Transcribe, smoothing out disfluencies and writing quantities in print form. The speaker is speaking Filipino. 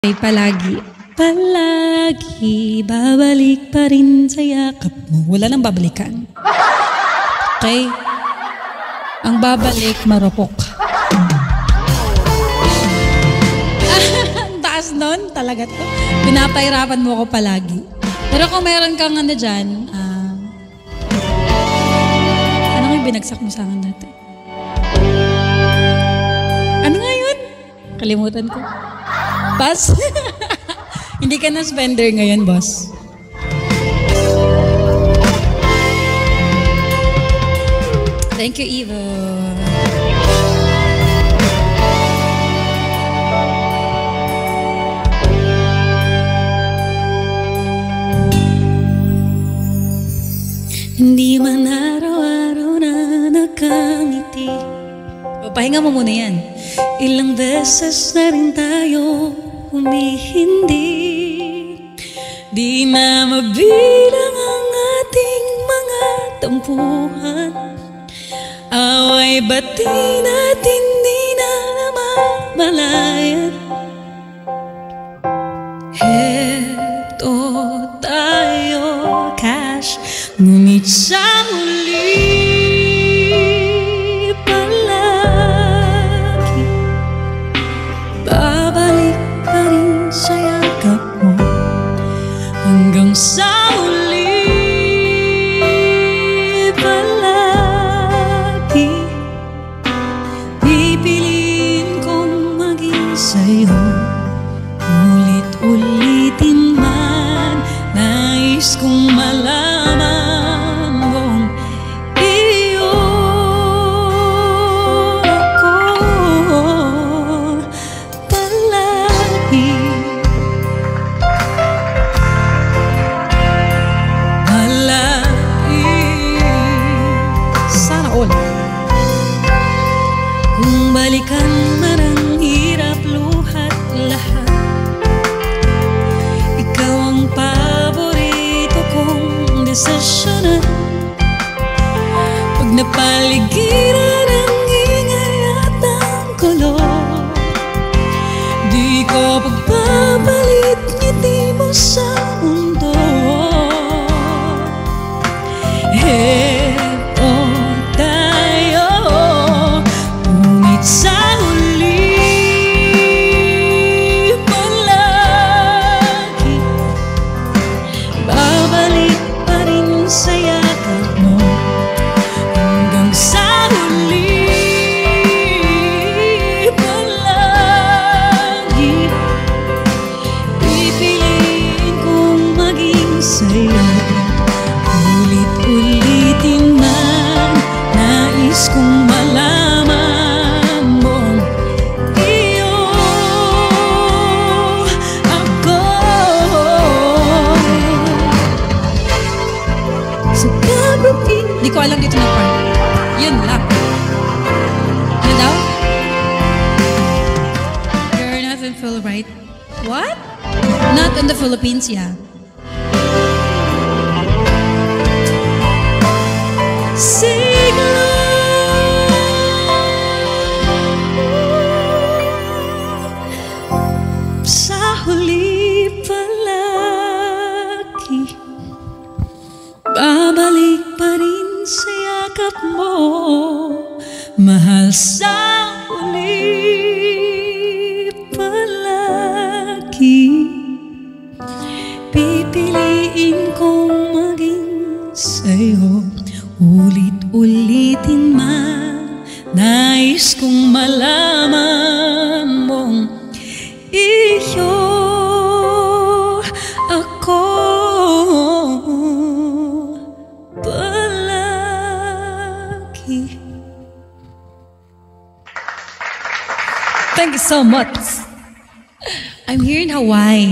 Ay palagi, palagi, babalik pa rin sa yakap mo. Wala nang babalikan. Okay? Ang babalik, marupok. Ang taas nun, talaga to. Pinapahirapan mo ko palagi. Pero kung meron kang ano dyan, ano nga yung binagsak mo sa akin natin? Ano nga yun? Kalimutan ko. Pass? Hindi ka na spender ngayon, boss. Thank you, Evo. Hindi man araw-araw na nakangiti. Pahinga mo muna yan. Ilang beses na rin tayo humihindi. Di na mabilang ang ating mga tampuhan. Away bati natin di na namamalayan. Heto tayo, cash, ngunit sa huli hanggang sa uli palagi. Pipiliin kong maging sa'yo, ulit-ulitin man. Nais kong malaman mong iyo ako palagi. Kung balikan man ang hirap, luhat lahat, ikaw ang paborito kong desisyonan. Pag napaligiran ang ingay at ang kulong, di ko pagpapalit ngiti mo sa mundo. Sa huli palagi, babalik pa rin sa yakap mo. Hanggang sa huli palagi, pipiliin kong maging sa'yo, ulit-ulitin man. Nais kong malaman di ko alam dito na part. Yun lang. Yun daw? You're not in Phil, right? What? Not in the Philippines, yeah. Siglo sa huli palagi, babalik pa rin sa yakap mo, mahal sa huli palagi. Pipiliin kong maging sa'yo, ulit-ulitin man. Nais kong malaman mong iyo ako palagi. Thank you so much. I'm here in Hawaii.